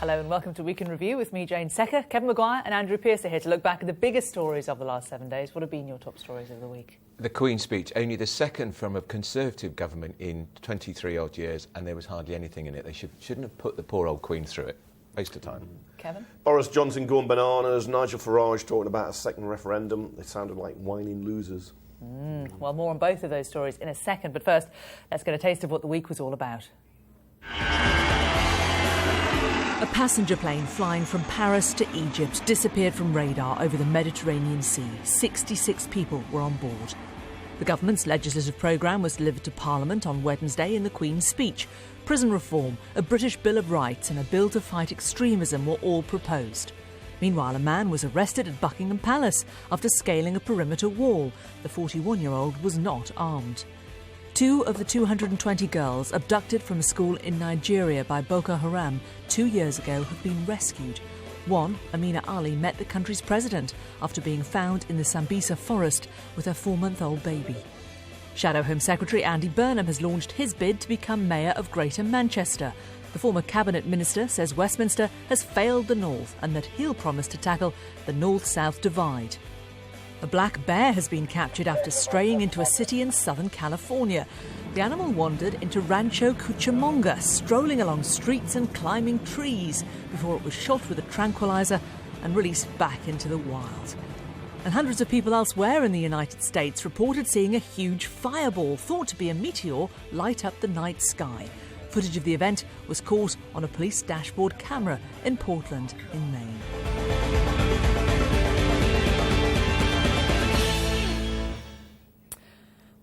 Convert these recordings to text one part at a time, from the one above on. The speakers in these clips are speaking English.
Hello and welcome to Week in Review with me, Jayne Secker. Kevin Maguire and Andrew Pearce are here to look back at the biggest stories of the last 7 days. What have been your top stories of the week? The Queen's speech, only the second from a Conservative government in 23 odd years, and there was hardly anything in it. They shouldn't have put the poor old Queen through it. Waste of time. Kevin? Boris Johnson going bananas, Nigel Farage talking about a second referendum. They sounded like whining losers. Well, more on both of those stories in a second, but first, let's get a taste of what the week was all about. A passenger plane flying from Paris to Egypt disappeared from radar over the Mediterranean Sea. 66 people were on board. The government's legislative programme was delivered to Parliament on Wednesday in the Queen's speech. Prison reform, a British Bill of Rights and a bill to fight extremism were all proposed. Meanwhile, a man was arrested at Buckingham Palace after scaling a perimeter wall. The 41-year-old was not armed. 2 of the 220 girls abducted from a school in Nigeria by Boko Haram 2 years ago have been rescued. One, Amina Ali, met the country's president after being found in the Sambisa forest with her 4-month-old baby. Shadow Home Secretary Andy Burnham has launched his bid to become Mayor of Greater Manchester. The former Cabinet Minister says Westminster has failed the North and that he'll promise to tackle the North-South divide. A black bear has been captured after straying into a city in Southern California. The animal wandered into Rancho Cucamonga, strolling along streets and climbing trees before it was shot with a tranquilizer and released back into the wild. And hundreds of people elsewhere in the United States reported seeing a huge fireball, thought to be a meteor, light up the night sky. Footage of the event was caught on a police dashboard camera in Portland, in Maine.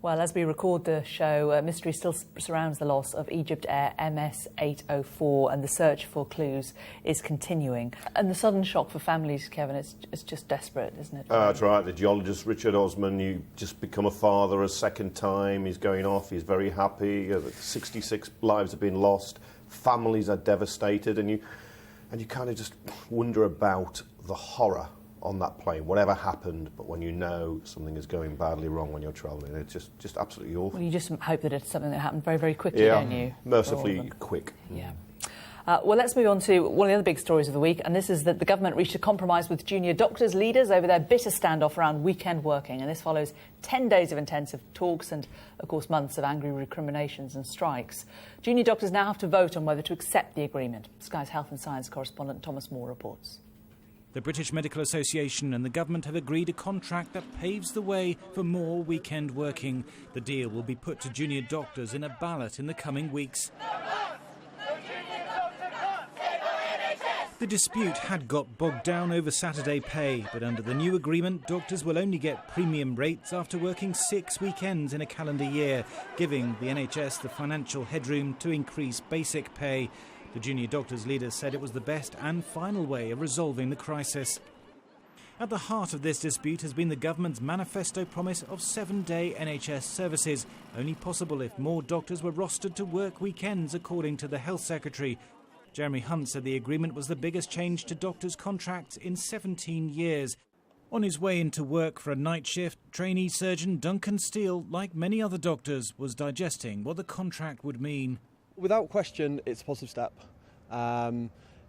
Well, as we record the show, mystery still surrounds the loss of Egypt Air MS-804 and the search for clues is continuing. And the sudden shock for families, Kevin, it's just desperate, isn't it? That's right. The geologist Richard Osman, you just become a father a second time. He's going off. He's very happy. 66 lives have been lost. Families are devastated. And you kind of just wonder about the horror on that plane, whatever happened, but when you know something is going badly wrong when you're travelling, it's just absolutely awful. Well, you just hope that it's something that happened very, very quickly, don't you? Mercifully quick. Yeah. Well, let's move on to one of the other big stories of the week, and this is that the government reached a compromise with junior doctors' leaders over their bitter standoff around weekend working, and this follows 10 days of intensive talks and, of course, months of angry recriminations and strikes. Junior doctors now have to vote on whether to accept the agreement. Sky's Health and Science correspondent Thomas Moore reports. The British Medical Association and the government have agreed a contract that paves the way for more weekend working. The deal will be put to junior doctors in a ballot in the coming weeks. The dispute had got bogged down over Saturday pay, but under the new agreement, doctors will only get premium rates after working 6 weekends in a calendar year, giving the NHS the financial headroom to increase basic pay. The junior doctors' leaders said it was the best and final way of resolving the crisis. At the heart of this dispute has been the government's manifesto promise of 7-day NHS services, only possible if more doctors were rostered to work weekends, according to the Health Secretary. Jeremy Hunt said the agreement was the biggest change to doctors' contracts in 17 years. On his way into work for a night shift, trainee surgeon Duncan Steele, like many other doctors, was digesting what the contract would mean. Without question, it's a positive step.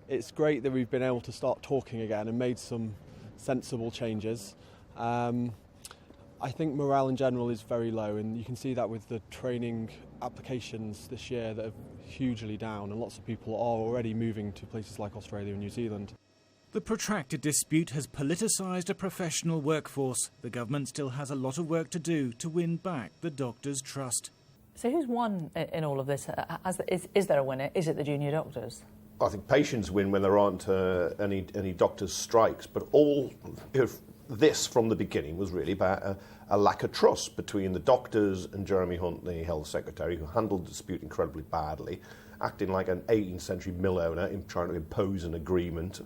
It's great that we've been able to start talking again and made some sensible changes. I think morale in general is very low, and you can see that with the training applications this year that are hugely down, and lots of people are already moving to places like Australia and New Zealand. The protracted dispute has politicised a professional workforce. The government still has a lot of work to do to win back the doctors' trust. So who's won in all of this? Is there a winner? Is it the junior doctors? I think patients win when there aren't any doctors' strikes, but all of this from the beginning was really about a lack of trust between the doctors and Jeremy Hunt, the Health Secretary, who handled the dispute incredibly badly, acting like an 18th century mill owner in trying to impose an agreement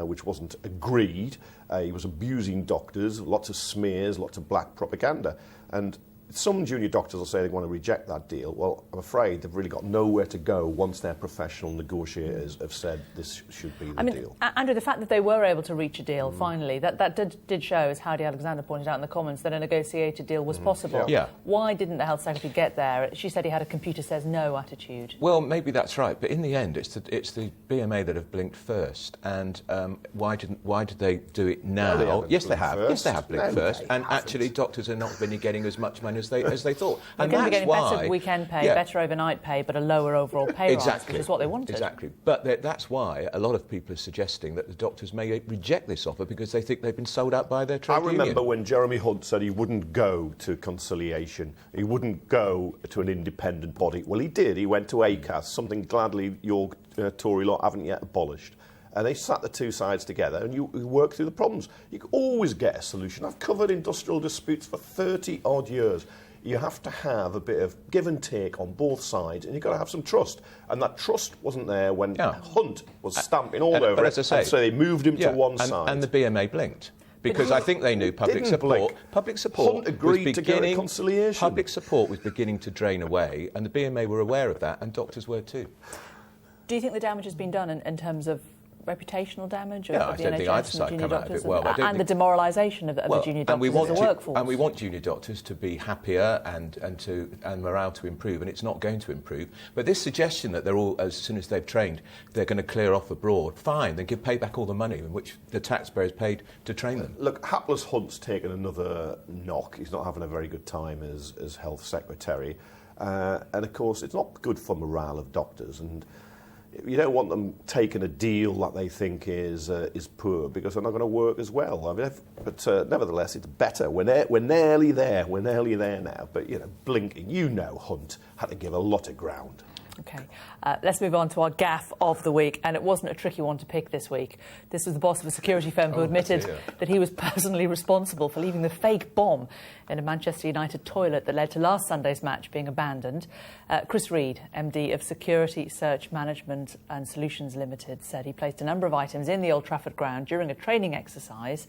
which wasn't agreed. He was abusing doctors, lots of smears, lots of black propaganda. And some junior doctors will say they want to reject that deal. Well, I'm afraid they've really got nowhere to go once their professional negotiators have said this should be the deal. Andrew, the fact that they were able to reach a deal finally, that did show, as Howdy Alexander pointed out in the comments, that a negotiated deal was possible. Yeah. Why didn't the Health Secretary get there? She said he had a computer says no attitude. Well, maybe that's right, but in the end, it's the BMA that have blinked first. And why did they do it now? No, Yes, they have. First. Yes, they have blinked No, first. they And haven't. actually, doctors are not really getting as much money as they thought. They're And going to be that's getting why, better weekend pay, better overnight pay, but a lower overall pay rise, which is what they wanted. Exactly. But that's why a lot of people are suggesting that the doctors may reject this offer because they think they've been sold out by their trade union. I remember when Jeremy Hunt said he wouldn't go to conciliation, he wouldn't go to an independent body. Well, he did. He went to ACAS, something gladly your Tory lot haven't yet abolished. And they sat the two sides together and you work through the problems. You can always get a solution. I've covered industrial disputes for 30-odd years. You have to have a bit of give and take on both sides, and you've got to have some trust. And that trust wasn't there when Hunt was stamping all over it. As I say, so they moved him to one side. And the BMA blinked. Because I think they knew public support Hunt agreed to get a conciliation. Public support was beginning to drain away, and the BMA were aware of that, and doctors were too. Do you think the damage has been done in terms of reputational damage of the I don't think either NHS side and the junior come out of doctors it well. and the demoralisation of the junior doctors as a workforce? And we want junior doctors to be happier and morale to improve, and it's not going to improve. But this suggestion that they're all, as soon as they've trained, they're going to clear off abroad, fine, then pay back all the money in which the taxpayers paid to train them. Look, hapless Hunt's taken another knock. He's not having a very good time as Health Secretary. And, of course, it's not good for morale of doctors. And you don't want them taking a deal that they think is poor because they're not going to work as well. I mean, but nevertheless, it's better. We're nearly there. We're nearly there now. But, blinking, Hunt had to give a lot of ground. OK. Let's move on to our gaffe of the week. And it wasn't a tricky one to pick this week. This was the boss of a security firm who admitted that he was personally responsible for leaving the fake bomb in a Manchester United toilet that led to last Sunday's match being abandoned. Chris Reed, MD of Security Search Management and Solutions Limited, said he placed a number of items in the Old Trafford ground during a training exercise,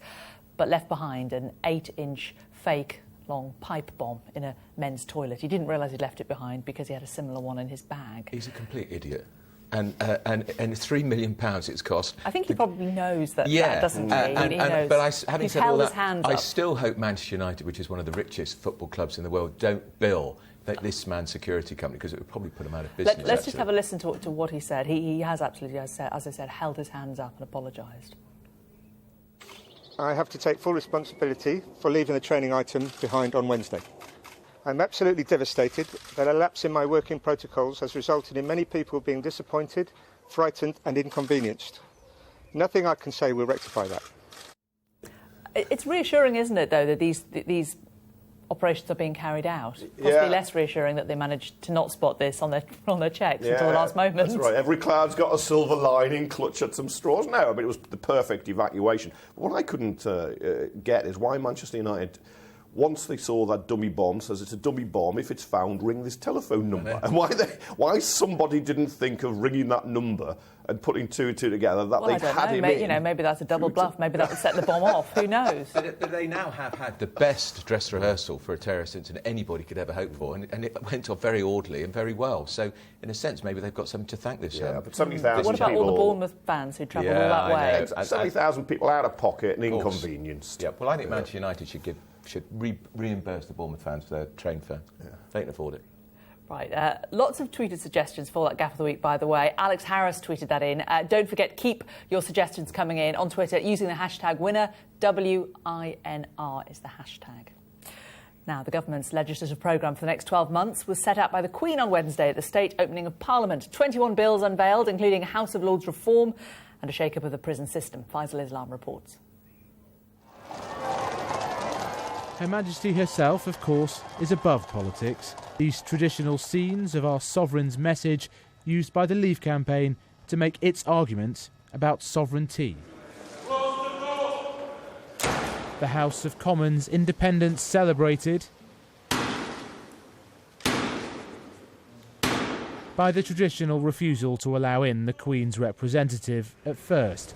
but left behind an 8-inch fake long pipe bomb in a men's toilet. He didn't realise he'd left it behind because he had a similar one in his bag. He's a complete idiot. And £3 million it's cost. I think he probably knows that, doesn't he? He knows. But having said all that, I up. still hope Manchester United, which is one of the richest football clubs in the world, don't bill this man's security company because it would probably put him out of business. Let's just have a listen to what he said. He has absolutely, as I said, held his hands up and apologised. I have to take full responsibility for leaving the training item behind on Wednesday. I'm absolutely devastated that a lapse in my working protocols has resulted in many people being disappointed, frightened and inconvenienced. Nothing I can say will rectify that. It's reassuring, isn't it, though, that these operations are being carried out? Possibly less reassuring that they managed to not spot this on their checks until the last moment. That's right. Every cloud's got a silver lining, clutch at some straws. No, I mean, it was the perfect evacuation. But what I couldn't get is why Manchester United, once they saw that dummy bomb, says it's a dummy bomb, if it's found, ring this telephone number. And why somebody didn't think of ringing that number and putting two and two together, that they've had him in. Maybe that's a double bluff. Maybe that would set the bomb off. Who knows? But they now have had the best dress rehearsal for a terrorist incident anybody could ever hope for, and it went off very orderly and very well. So, in a sense, maybe they've got something to thank this. But 70,000 What about people, all the Bournemouth fans who travelled all that way? 70,000 people out of pocket and inconvenienced. Yeah, well, I think Manchester United should reimburse the Bournemouth fans for their train fare. They can afford it. Right, lots of tweeted suggestions for that gaffe of the week, by the way. Alex Harris tweeted that in. Don't forget, keep your suggestions coming in on Twitter using the hashtag winner. WINR is the hashtag. Now, the government's legislative programme for the next 12 months was set out by the Queen on Wednesday at the state opening of Parliament. 21 bills unveiled, including House of Lords reform and a shake-up of the prison system. Faisal Islam reports. Her Majesty herself, of course, is above politics. These traditional scenes of our sovereign's message used by the Leave campaign to make its argument about sovereignty. The House of Commons independence celebrated by the traditional refusal to allow in the Queen's representative at first.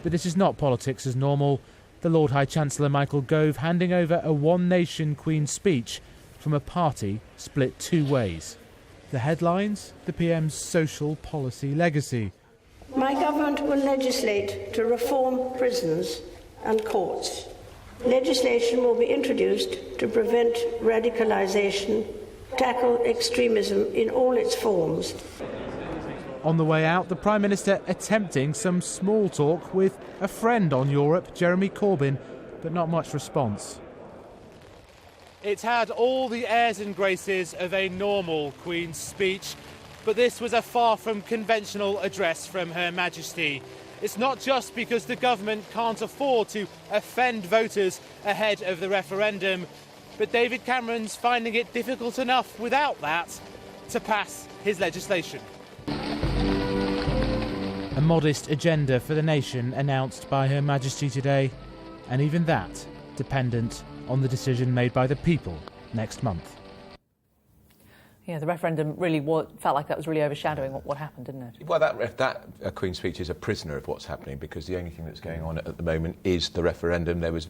But this is not politics as normal. The Lord High Chancellor Michael Gove handing over a One Nation Queen speech from a party split two ways. The headlines, the PM's social policy legacy. My government will legislate to reform prisons and courts. Legislation will be introduced to prevent radicalisation, tackle extremism in all its forms. On the way out, the Prime Minister attempting some small talk with a friend on Europe, Jeremy Corbyn, but not much response. It's had all the airs and graces of a normal Queen's speech, but this was a far from conventional address from Her Majesty. It's not just because the government can't afford to offend voters ahead of the referendum, but David Cameron's finding it difficult enough without that to pass his legislation. A modest agenda for the nation announced by Her Majesty today, and even that dependent on the decision made by the people next month. Yeah, the referendum really felt like that was really overshadowing what happened, didn't it? Well, that Queen's speech is a prisoner of what's happening, because the only thing that's going on at the moment is the referendum. There was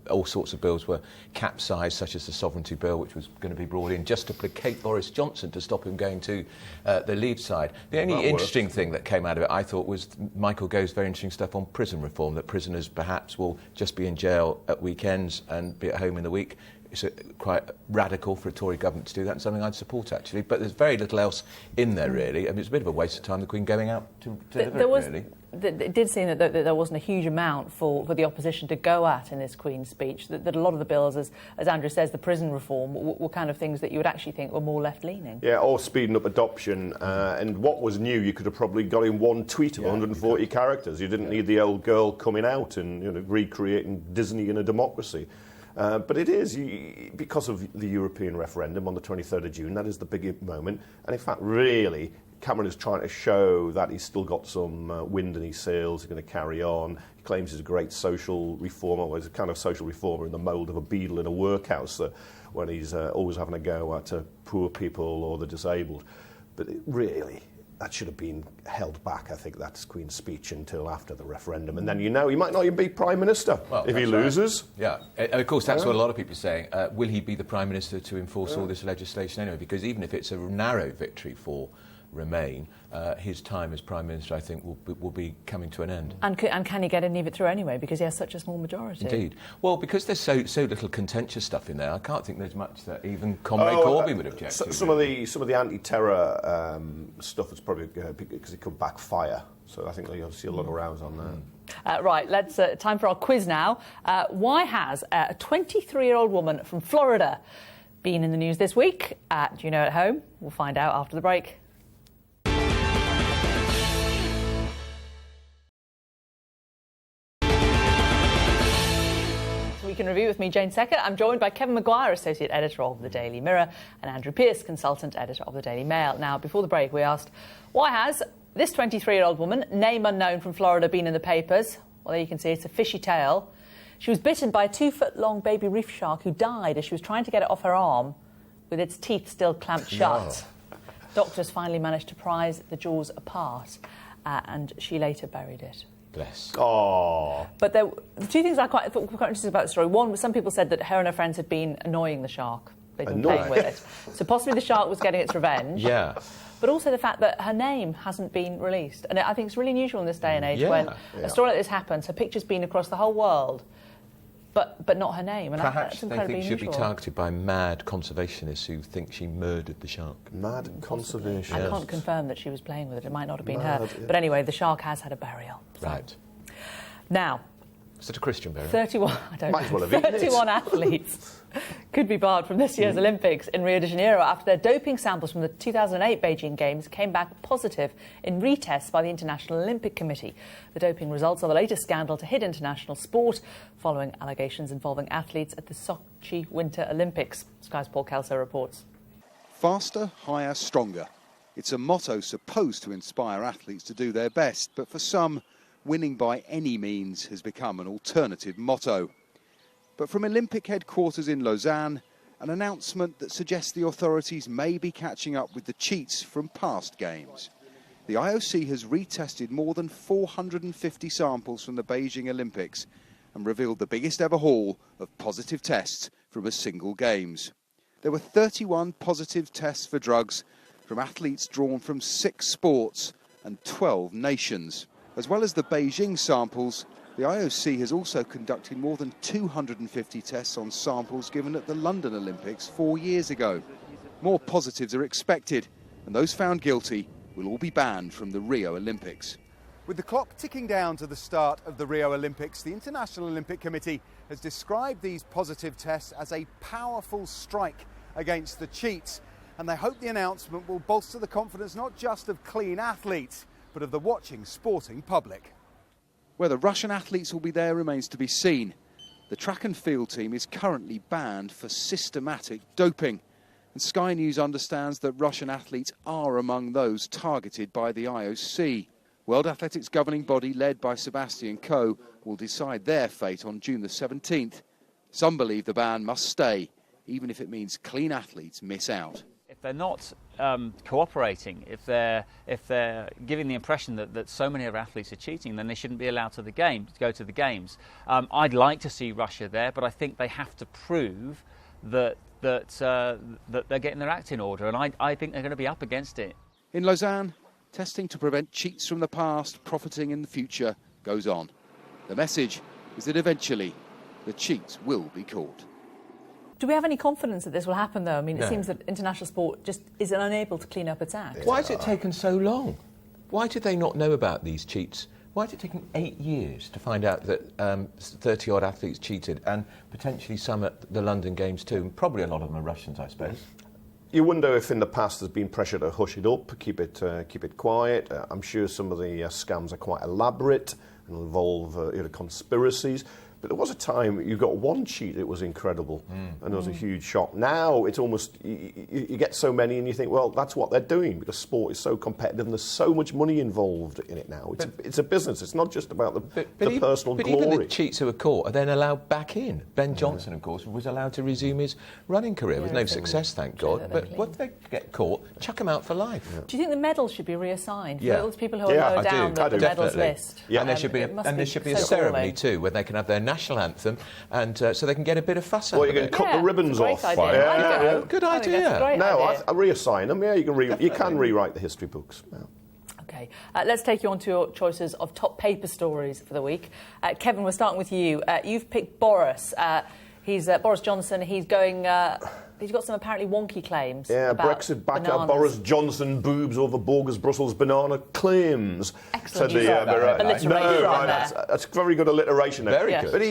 all sorts of bills were capsized, such as the sovereignty bill, which was going to be brought in just to placate Boris Johnson to stop him going to the Leave side. The only interesting thing that came out of it, I thought, was Michael Gove's very interesting stuff on prison reform, that prisoners perhaps will just be in jail at weekends and be at home in the week. It's quite radical for a Tory government to do that, and something I'd support, actually. But there's very little else in there, really. I mean, it's a bit of a waste of time, the Queen going out to deliver it, really. It did seem that there wasn't a huge amount for the opposition to go at in this Queen's speech, that a lot of the bills, as Andrew says, the prison reform, were kind of things that you would actually think were more left-leaning. Yeah, or speeding up adoption. And what was new, you could have probably got in one tweet of 140 characters. You didn't need the old girl coming out and recreating Disney in a democracy. But it is, because of the European referendum on the 23rd of June, that is the big moment. And in fact, really, Cameron is trying to show that he's still got some wind in his sails, he's going to carry on. He claims he's a great social reformer, well, he's a kind of social reformer in the mould of a beadle in a workhouse, when he's always having a go at poor people or the disabled. But that should have been held back, I think, that's Queen's speech, until after the referendum. And then, he might not even be Prime Minister if he loses. Right. Yeah, and of course, that's what a lot of people are saying. Will he be the Prime Minister to enforce all this legislation anyway? Because even if it's a narrow victory for Remain, his time as Prime Minister, I think, will be coming to an end. And can he get any of it through anyway, because he has such a small majority? Indeed. Well, because there's so little contentious stuff in there, I can't think there's much that even Comrade Corbyn would object to. Some of the anti-terror stuff is probably because it could backfire. So I think you'll see a lot of rows on that. Right, let's time for our quiz now. Why has a 23-year-old woman from Florida been in the news this week? Do you know at home? We'll find out after the break. Week in Review with me, Jayne Secker. I'm joined by Kevin Maguire, Associate Editor of the Daily Mirror, and Andrew Pearce, Consultant Editor of the Daily Mail. Now, before the break, we asked, why has this 23-year-old woman, name unknown, from Florida, been in the papers? Well, there you can see it's a fishy tale. She was bitten by a 2-foot-long baby reef shark who died as she was trying to get it off her arm with its teeth still clamped shut. No. Doctors finally managed to prise the jaws apart, and she later buried it. Bless. Oh. But the two things I thought were quite interesting about the story. One was some people said that her and her friends had been annoying the shark. They'd been playing with it. So possibly the shark was getting its revenge. Yeah. But also the fact that her name hasn't been released. And I think it's really unusual in this day and age when a story like this happens, her picture's been across the whole world, but not her name. And perhaps they think she should be targeted by mad conservationists who think she murdered the shark. Mad conservationists. I can't confirm that she was playing with it. It might not have been her. Yeah. But anyway, the shark has had a burial. So. Right. Now... Is it a Christian burial? 31 athletes could be barred from this year's Olympics in Rio de Janeiro after their doping samples from the 2008 Beijing Games came back positive in retests by the International Olympic Committee. The doping results are the latest scandal to hit international sport, following allegations involving athletes at the Sochi Winter Olympics. Sky's Paul Kelso reports. Faster, higher, stronger. It's a motto supposed to inspire athletes to do their best, but for some, winning by any means has become an alternative motto. But from Olympic headquarters in Lausanne, an announcement that suggests the authorities may be catching up with the cheats from past games. The IOC has retested more than 450 samples from the Beijing Olympics, and revealed the biggest ever haul of positive tests from a single Games. There were 31 positive tests for drugs from athletes drawn from 6 sports and 12 nations. As well as the Beijing samples, the IOC has also conducted more than 250 tests on samples given at the London Olympics 4 years ago. More positives are expected, and those found guilty will all be banned from the Rio Olympics. With the clock ticking down to the start of the Rio Olympics, the International Olympic Committee has described these positive tests as a powerful strike against the cheats, and they hope the announcement will bolster the confidence not just of clean athletes, but of the watching sporting public. Whether Russian athletes will be there remains to be seen. The track and field team is currently banned for systematic doping, and Sky News understands that Russian athletes are among those targeted by the IOC. World Athletics governing body led by Sebastian Coe will decide their fate on June the 17th. Some believe the ban must stay, even if it means clean athletes miss out. If they're not cooperating, if they're giving the impression that so many of our athletes are cheating, then they shouldn't be allowed to go to the games. I'd like to see Russia there, but I think they have to prove that they're getting their act in order, and I think they're going to be up against it. In Lausanne, testing to prevent cheats from the past profiting in the future goes on. The message is that eventually the cheats will be caught. Do we have any confidence that this will happen, though? I mean, No. It seems that international sport just is unable to clean up its act. Why has it taken so long? Why did they not know about these cheats? Why did it take 8 years to find out that 30-odd athletes cheated, and potentially some at the London Games too? And probably a lot of them are Russians, I suppose. You wonder if in the past there's been pressure to hush it up, keep it quiet. I'm sure some of the scams are quite elaborate and involve conspiracies. But there was a time you got one cheat, it was incredible, and there was a huge shock. Now it's almost, you get so many and you think, well, that's what they're doing, because sport is so competitive and there's so much money involved in it now. It's a business, it's not just about the personal glory. But even the cheats who were caught are then allowed back in. Ben Johnson, of course, was allowed to resume his running career with no success, thank God. But what they get caught, chuck them out for life. Yeah. Do you think the medals should be reassigned for Yeah. those people who are lower down the medals list? Yeah, and there should be a ceremony too, where they can have their national anthem, and so they can get a bit of fuss out of it. Well, you can cut the ribbons off. Good idea. I reassign them. Yeah, you can rewrite the history books. Yeah. Okay, let's take you on to your choices of top paper stories for the week. Kevin, we're starting with you. You've picked Boris. He's Boris Johnson. He's going. He's got some apparently wonky claims. Yeah, about Brexit backer bananas. Boris Johnson boobs over bogus Brussels banana claims. Excellent. That's very good alliteration. Very good. But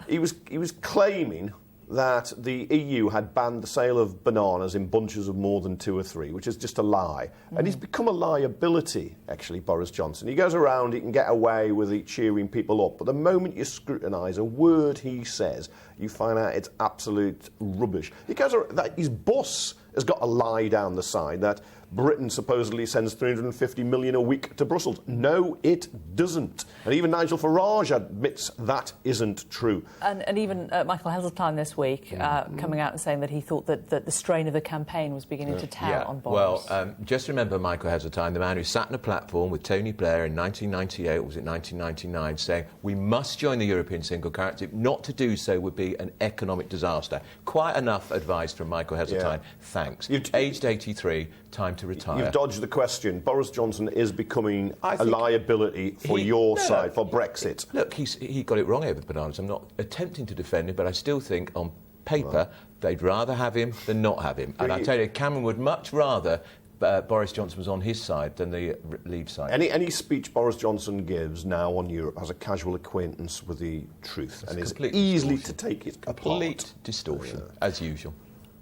he was claiming that the EU had banned the sale of bananas in bunches of more than 2 or 3, which is just a lie. And he's become a liability, actually, Boris Johnson. He goes around, he can get away with it cheering people up, but the moment you scrutinise a word he says, you find out it's absolute rubbish. He goes around, his bus has got a lie down the side that Britain supposedly sends 350 million a week to Brussels. No, it doesn't. And even Nigel Farage admits that isn't true. And even Michael Heseltine this week coming out and saying that he thought that the strain of the campaign was beginning to tell on Boris. Well, just remember Michael Heseltine, the man who sat on a platform with Tony Blair in 1998, or was it 1999, saying we must join the European single currency. Not to do so would be an economic disaster. Quite enough advice from Michael Heseltine. Thanks. Aged 83, time to retire. You've dodged the question. Boris Johnson is becoming a liability for your side, for Brexit. Look, he got it wrong over the bananas. I'm not attempting to defend him, but I still think on paper they'd rather have him than not have him. And I tell you, Cameron would much rather Boris Johnson was on his side than the Leave side. Any speech Boris Johnson gives now on Europe has a casual acquaintance with the truth and is easily to take it apart. Complete distortion, as usual.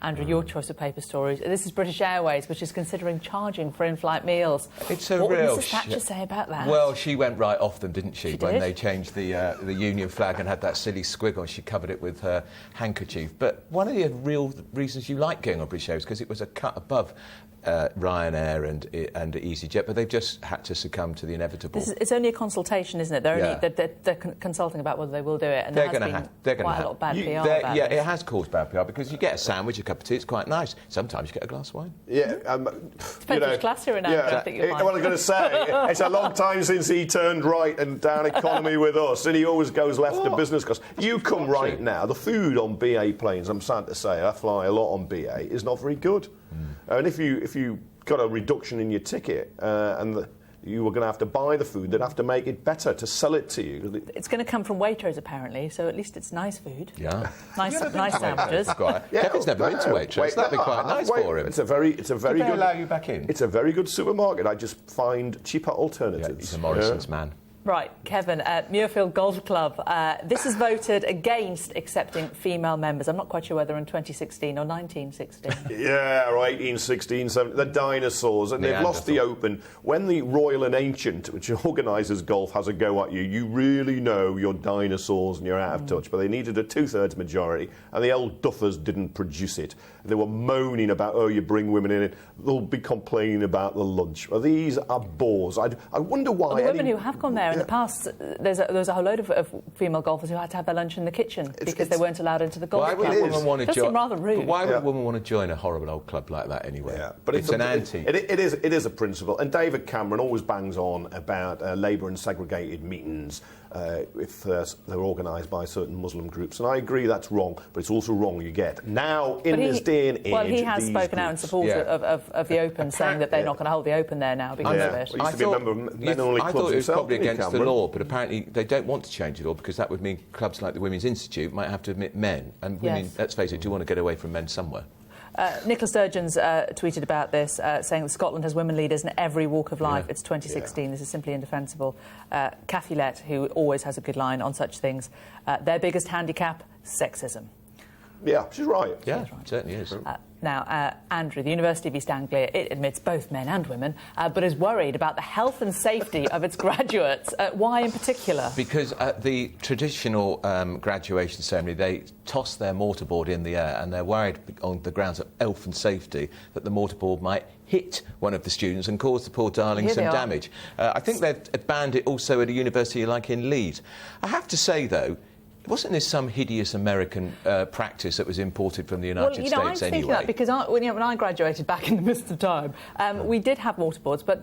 Andrew, your choice of paper stories. This is British Airways, which is considering charging for in-flight meals. It's a what real would Mrs Thatcher say about that? Well, she went right off them, didn't she? When did. They changed the Union flag and had that silly squiggle, she covered it with her handkerchief. But one of the real reasons you like going on British Airways is because it was a cut above Ryanair and EasyJet, but they've just had to succumb to the inevitable. It's only a consultation, isn't it? They're consulting about whether they will do it, and there has been quite a lot of bad PR about it. this. It has caused bad PR because you get a sandwich, a cup of tea, it's quite nice. Sometimes you get a glass of wine. Yeah, depends which class you're in. I think you'll find. Well, I'm going to say, it's a long time since he turned right and down economy with us, and he always goes left to business class. You come right now, the food on BA planes, I'm sad to say, I fly a lot on BA, is not very good. And if you got a reduction in your ticket you were going to have to buy the food, they'd have to make it better to sell it to you. It's going to come from Waitrose, apparently, so at least it's nice food. Yeah. Nice sandwiches. Kevin's never been to Waitrose. That'd be quite nice for him. It's a very Did good... they allow you back in? It's a very good supermarket. I just find cheaper alternatives. Yeah, he's a Morrison's man. Right, Kevin, Muirfield Golf Club. This has voted against accepting female members. I'm not quite sure whether in 2016 or 1916. Yeah, or 1816, 17. The dinosaurs, and they've lost the Open. When the Royal and Ancient, which organises golf, has a go at you, you really know you're dinosaurs and you're out of touch. But they needed a 2/3 majority, and the old duffers didn't produce it. They were moaning about, you bring women in, they'll be complaining about the lunch. Well, these are bores. I wonder why... The women who have gone there in the past, there was a whole load of female golfers who had to have their lunch in the kitchen because they weren't allowed into the golf club. It does seem rather rude. But why would a woman want to join a horrible old club like that anyway? Yeah, but it's an anti. It is a principle. And David Cameron always bangs on about Labour and segregated meetings if they're organised by certain Muslim groups. And I agree that's wrong, but it's also wrong you get. Now, in this day and age... Well, he has spoken out in support of the Open, saying that they're not going to hold the Open there now because of it. I thought it was probably against the law, but apparently they don't want to change the law because that would mean clubs like the Women's Institute might have to admit men. And women, let's face it, do want to get away from men somewhere. Nicola Sturgeon's tweeted about this, saying that Scotland has women leaders in every walk of life. It's 2016. This is simply indefensible. Cathy Lett, who always has a good line on such things, their biggest handicap, sexism. Yeah, she's right. Yeah, it certainly is. Now, Andrew, the University of East Anglia, it admits both men and women, but is worried about the health and safety of its graduates. Why in particular? Because at the traditional graduation ceremony, they toss their mortarboard in the air, and they're worried on the grounds of health and safety that the mortarboard might hit one of the students and cause the poor darling some damage. I think they've banned it also at a university like in Leeds. I have to say, though, wasn't this some hideous American practice that was imported from the United States I was thinking that because when I graduated back in the midst of time, we did have mortarboards, but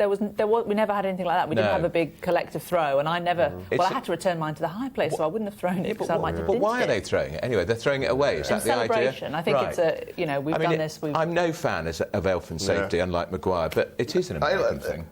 we never had anything like that. We didn't have a big collective throw, and I never... I had to return mine to the high place, so I wouldn't have thrown it because I might have But why are they throwing it anyway? They're throwing it away. Is that the idea? I think it's we've done this. I'm no fan of health and safety, unlike Maguire, but it is an American thing.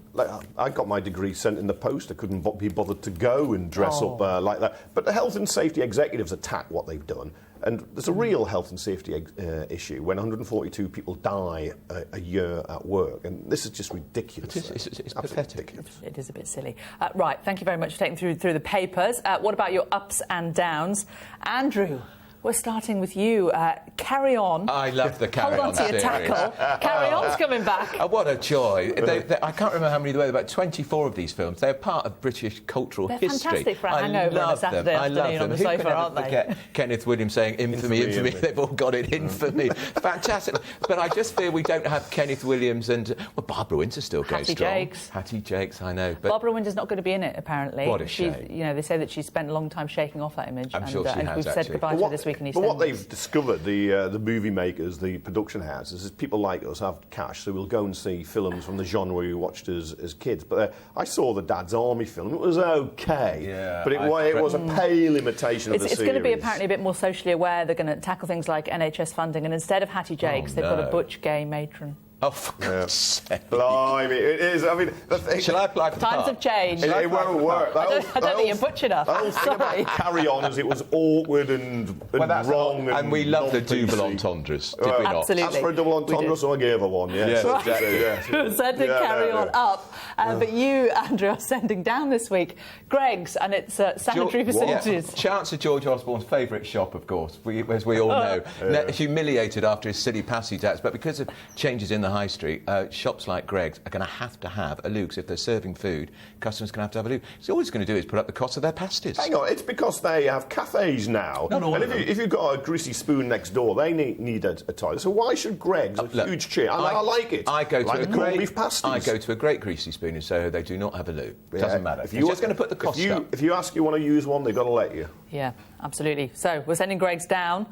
I got my degree sent in the post. I couldn't be bothered to go and dress up like that. But the health and safety executives attack what they've done. And there's a real health and safety issue when 142 people die a year at work. And this is just ridiculous. It's pathetic. It is a bit silly. Right, thank you very much for taking through the papers. What about your ups and downs? Andrew, we're starting with you. Carry On. I love the Carry On series. Hold on to your tackle. Carry On's coming back. What a joy. I can't remember how many there were, about 24 of these films. They're part of British cultural history. They're fantastic for a hangover on a Saturday afternoon on the sofa, aren't they? Forget Kenneth Williams saying infamy. They've all got it, infamy. Fantastic. But I just fear we don't have Kenneth Williams and... Barbara Winter still goes strong. Hattie Jakes, I know. But Barbara Winter's not going to be in it, apparently. What a shame. They say that she spent a long time shaking off that image. I'm sure she has, and we've said goodbye to her this week in EastEnders. But what they've discovered, the movie makers, the production houses, is people like us have cash, so we'll go and see films from the genre we watched as kids. But I saw the Dad's Army film. It was okay, but it was a pale imitation of the series. It's going to be apparently a bit more socially aware. They're going to tackle things like NHS funding, and instead of Hattie Jakes, they've got a butch gay matron. Oh, for God's sake. Blimey, it is. I mean, the thing... Shall I apply for Times have changed. It won't work. I don't think you're butch enough. The whole thing about Carry On is it was awkward and wrong. And we love the double entendres, did we not? Absolutely. As for a double entendre, so I gave her one, yes. Exactly. Sending Carry On up. But you, Andrew, are sending down this week Greggs and its sanitary facilities. Chancellor George Osborne's favourite shop, of course, as we all know. Humiliated after his silly passy tax, but because of changes in the the high street, shops like Greggs are going to have a loo, because if they're serving food, customers are going to have a loo. So all it's going to do is put up the cost of their pasties. Hang on, it's because they have cafes now. And if you've got a greasy spoon next door, they need a toilet. So why should Greggs, a huge chain, I like it. I go to like a the corned beef pasties. I go to a great greasy spoon in Soho. They do not have a loo. It doesn't matter. If you're just going to put the cost up. If you ask you want to use one, they've got to let you. Yeah, absolutely. So we're sending Greggs down.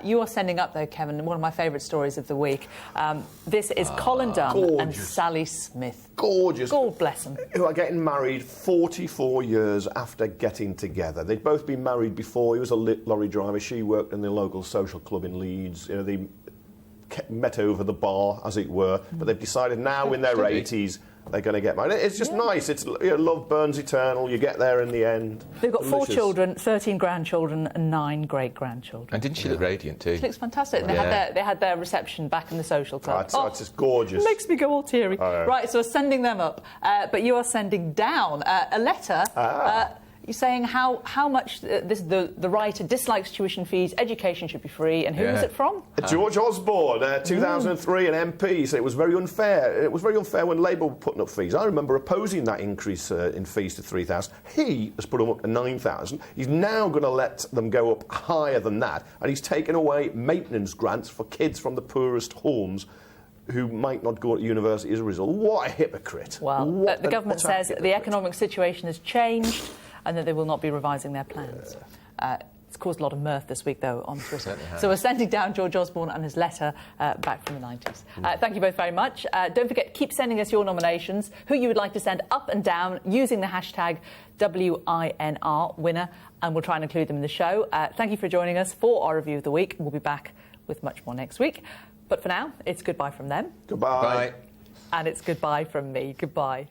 You are sending up, though, Kevin, one of my favourite stories of the week. This is Colin Dunn and Sally Smith. Gorgeous. God bless them. Who are getting married 44 years after getting together. They'd both been married before. He was a lorry driver. She worked in the local social club in Leeds. You know, they met over the bar, as it were. But they've decided now in their 80s they're going to get married. It's just nice. It's love burns eternal. You get there in the end. They've got 4 children, 13 grandchildren and 9 great-grandchildren. And didn't she look radiant too? She looks fantastic. They had their reception back in the social club. It's just gorgeous. Makes me go all teary. Right, so we're sending them up. But you are sending down a letter... You're saying how much the writer dislikes tuition fees, education should be free, and who was it from? George Osborne, 2003, an MP, said it was very unfair. It was very unfair when Labour were putting up fees. I remember opposing that increase in fees to 3,000. He has put them up to 9,000. He's now going to let them go up higher than that, and he's taken away maintenance grants for kids from the poorest homes who might not go to university as a result. What a hypocrite. Well, the government says the economic situation has changed and that they will not be revising their plans. It's caused a lot of mirth this week, though, on Twitter. So we're sending down George Osborne and his letter back from the 90s. Thank you both very much. Don't forget, keep sending us your nominations, who you would like to send up and down, using the hashtag WINR winner, and we'll try and include them in the show. Thank you for joining us for our review of the week. We'll be back with much more next week. But for now, it's goodbye from them. Goodbye. Bye. And it's goodbye from me. Goodbye.